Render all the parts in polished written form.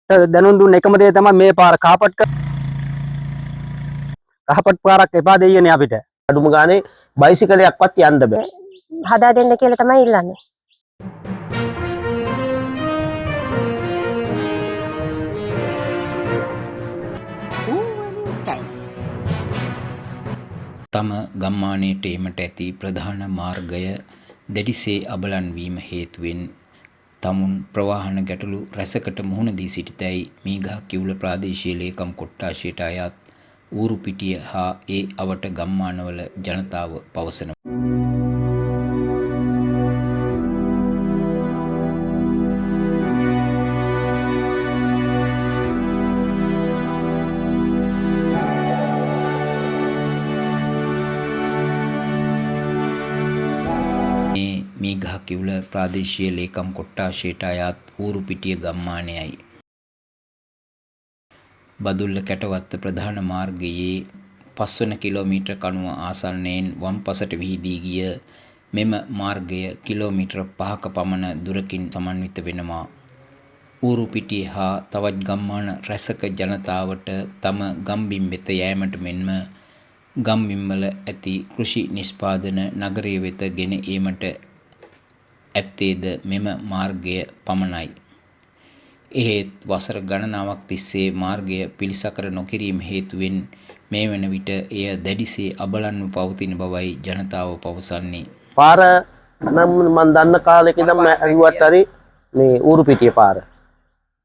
දැනුම් දුන්න එකම දේ තමයි මේ පාර කහපත් පාරක් එපා දෙයියනේ අපිට. අඩුම ගානේ බයිසිකලයක්වත් යන්න බෑ. හදා දෙන්න කියලා තමයි ඉල්ලන්නේ. තම ගම්මානයට එීමට ඇති ප්‍රධාන මාර්ගය දැඩිසේ අබලන් වීම හේතුවෙන් තමුන් ප්‍රවාහන ගැටලු රැසකට මුහුණ දී සිටිතැයි මීගහකිවුල ප්‍රාදේශීය ලේකම් කොට්ඨාශයට අයත් ඌරුපිටිය හා ඒ අවට ගම්මානවල ජනතාව පවසනවා. මීගහකිවුල ප්‍රාදේශීය ලේකම් කොට්ඨාශයට අයත් ඌරුපිටිය ගම්මානයයි. බදුල්ල කැටවත්ත ප්‍රධාන මාර්ගයේ 5 වන කිලෝමීටර් කණුව ආසන්නයෙන් වම් පසට විහිදී ගිය මෙම මාර්ගය කිලෝමීටර් 5ක පමණ දුරකින් සමන්විත වෙනවා. ඌරුපිටිය හා තවත් ගම්මාන රැසක ජනතාවට තම ගම්බිම් වෙත යෑමට මෙන්ම ගම්බිම්වල ඇති කෘෂි නිෂ්පාදන නගරය වෙත ගෙන ඒමට ඇත්තේද මෙම මාර්ගය පමණයි. එහෙත් වසර ගණනාවක් තිස්සේ මාර්ගය පිළිසකර නොකිරීම හේතුවෙන් මේ වන විට එය දැඩිසේ අබලන්ව පවතින බවයි ජනතාව පවසන්නේ. පාර නම් මන් දන්න කාලෙක ඉඳන් ඇහුවත් හරි මේ ඌරුපිටිය පාර.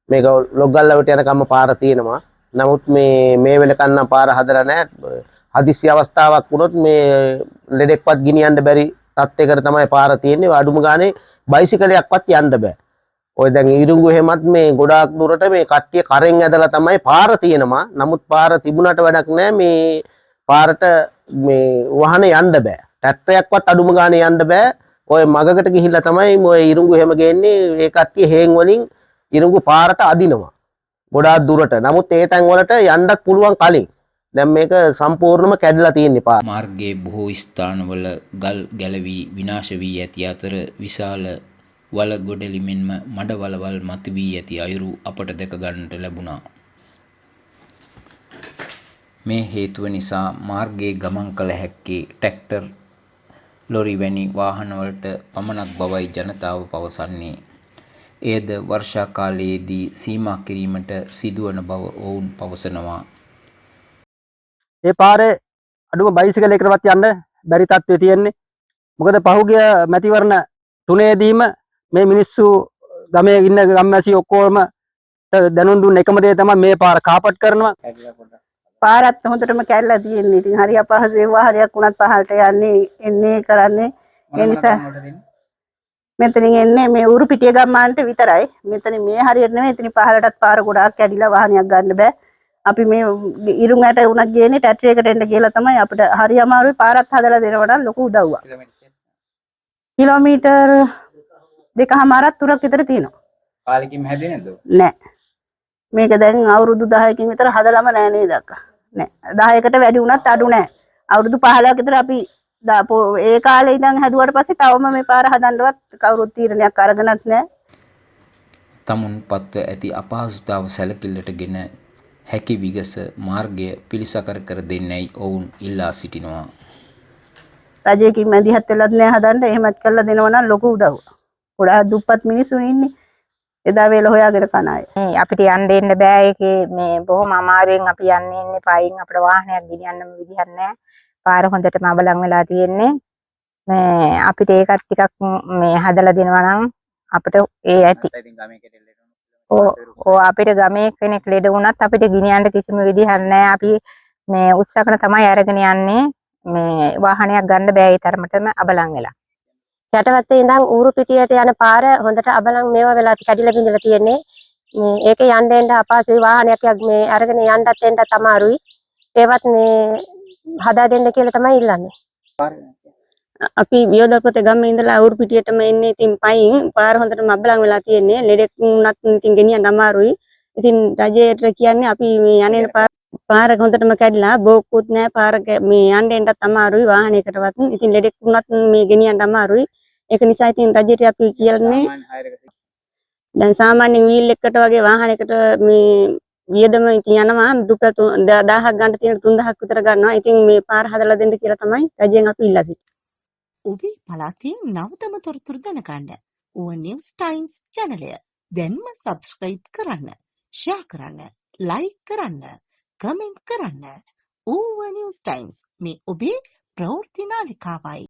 මේක ලොග්ගල්ලවට යනකම් පාර තියෙනවා. නමුත් මේ වෙලකන් නම් පාර හදලා නැහැ. හදිසි අවස්ථාවක් වුණොත් මේ ලෙඩෙක්වත් ගෙනියන්න බැරි තත්යකට තමයි පාර තියෙන්නේ. අඩුම ගානේ බයිසිකලයක්වත් යන්න බෑ. ඔය දැන් ඊරුංගු එහෙමත් මේ ගොඩාක් දුරට මේ කට්ටිය කරෙන් ඇදලා තමයි පාර තියෙනවා. නමුත් පාර තිබුණාට වැඩක් නැහැ. මේ පාරට මේ වාහනේ යන්න බෑ. ට්‍රැක්ටරයක්වත් අඩුම ගානේ යන්න බෑ. ඔය මගකට ගිහිල්ලා තමයි ඔය ඊරුංගු එහෙම ගේන්නේ. ඒ කට්ටිය හේන් වලින් ඊරුංගු පාරට අදිනවා. ගොඩාක් දුරට. නමුත් ඒ තැන් වලට යන්නත් පුළුවන් කලින්. දැන් මේක සම්පූර්ණයෙන්ම කැඩලා තියෙන්නේ පාර. මාර්ගයේ බොහෝ ස්ථානවල ගල් ගැලවී විනාශ වී ඇති අතර විශාල වල ගොඩලි මෙන්ම මඩ වලවල් මතුවී ඇති අයුරු අපට දැක ගන්නට ලැබුණා. මේ හේතුව නිසා මාර්ගයේ ගමන් කළ හැක්කේ ට්‍රැක්ටර්, ලොරි වැනි වාහනවලට පමණක් බවයි ජනතාව පවසන්නේ. එයද වර්ෂා කාලයේදී සීමා කිරීමට සිදුවන බව ඔවුන් පවසනවා. ඒ පාරේ අඩුම බයිසිකලයකටවත් යන්න බැරි තත්ත්වයේ තියෙන්නේ. මොකද පහුගිය මැතිවරණ තුනේදීම මේ මිනිස්සු ගමේ ඉන්න ගම්වැසියෝ ඔක්කොම දැනුම් දුන්න එකම දේ තමයි මේ පාර කහපත් කරනවා. පාරත් හොඳටම කැඩලා තියෙන්නේ. ඉතින් හරි අපහසුයි වාහනයක් වුණත් පහළට යන්නේ එන්නේ කරන්නේ. ඒ නිසා මෙතනින් එන්නේ මේ ඌරුපිටිය ගම්මානට විතරයි. මෙතන මේ හරියට නෙමෙයි. ඉතින් පහළටත් පාර ගොඩාක් කැඩිලා වාහනයක් ගන්න බෑ. අපි මේ ඉරුංගට උණක් ගේන්නේ ටැට්‍රියකට එන්න කියලා තමයි අපිට හරි අමාරුයි. පාරත් හදලා දෙනවා නම් ලොකු උදව්වක්. කිලෝමීටර් 2කමාරක් තුරක් විතර තියෙනවා. කාලෙකින් හැදෙන්නේ නැද්ද? නෑ. මේක දැන් අවුරුදු 10කින් විතර හදලාම නෑ නේද අක්කා? නෑ. 10කට වැඩි වුණත් අඩු නෑ. අවුරුදු 15ක විතර අපි ඒ කාලේ ඉඳන් හැදුවාට පස්සේ තවම මේ පාර හදන්නවත් කවුරුත් තීරණයක් අරගෙනත් නෑ. තමුන් පත්ව ඇති අපහසුතාව සැලකිල්ලටගෙන හැකි විගස මාර්ගය පිළිසකර කර දෙන්නයි ඔවුන් ඉල්ලා සිටිනවා. රජයකින් මැදිහත් වෙලත් නෑ හදන්න. එහෙමත් කරලා දෙනවා නම් ලොකු උදව්වක්. ගොඩාක් දුප්පත් මිනිස්සු ඉන්නේ. එදා වේල හොයාගෙන කන අය. අපිට යන්න දෙන්න බෑ. ඒකේ මේ බොහොම අමාරුවෙන් අපි යන්නේ ඉන්නේ පයින්. අපිට වාහනයක් ගෙනියන්නම විදිහක් නෑ. පාර හොඳටම අබලන් වෙලා තියෙන්නේ. මේ අපිට ඒකත් ටිකක් මේ හදලා දෙනවා නම් අපිට ඒ ඇති. අපිට ගමේ කෙනෙක් ලෙඩ වුණත් අපිට ගෙනියන්න කිසිම විදිහක් නෑ. අපි මේ උත්සාහන තමයි අරගෙන යන්නේ. මේ වාහනයක් ගන්න බෑ. ඒ තරමටම අබලන් වෙලා. යටවත්තේ ඉඳන් ඌරුපිටියට යන පාර හොඳට අබලන් මේවා වෙලා කැඩිලා බිඳලා තියෙන්නේ. මේ ඒකේ යන්න එන්න අපහසුයි. වාහනයක් මේ අරගෙන යන්නත් එන්නත් අමාරුයි. ඒවත් මේ හදා දෙන්න කියලා තමයි ඉල්ලන්නේ. අපි වියදපත ගමේ ඉඳලා ඌරුපිටියටම එන්නේ. ඉතින් පයින් පාර හොඳටම අබලන් වෙලා තියෙන්නේ. ලෙඩෙක් වුණත් ඉතින් ගෙනියන්න අමාරුයි. ඉතින් රජයට කියන්නේ අපි මේ යන්නේ පාර හොඳටම කැඩිලා බෝක්කුත් නැහැ. පාර මේ යන්න එන්නත් අමාරුයි වාහනයකටවත්. ඉතින් ලෙඩෙක් වුණත් මේ ගෙනියන්න අමාරුයි. ඒක නිසා ඉතින් රජයට අපි කියන්නේ දැන් සාමාන්‍ය වීල් එකකට වගේ වාහනයකට මේ වියදම ඉතින් යනවා රුපියල් 1000ක් ගන්න තියෙන 3000ක් විතර ගන්නවා. ඉතින් මේ පාර හදලා දෙන්න කියලා තමයි රජයෙන් අපි ඉල්ලා සිටින්නේ. ඔබේ පළාතේ නවතම තොරතුරු දැනගන්න ඕව නිවුස් ටයිම්ස් channelය දැන්ම සබ්ස්ක්‍රයිබ් කරන්න, ෂෙයා කරන්න, ලයික් කරන්න, කමෙන්ට් කරන්න. ඕව නිවුස් ටයිම්ස් මේ ඔබේ ප්‍රවෘත්ති නාලිකාවයි.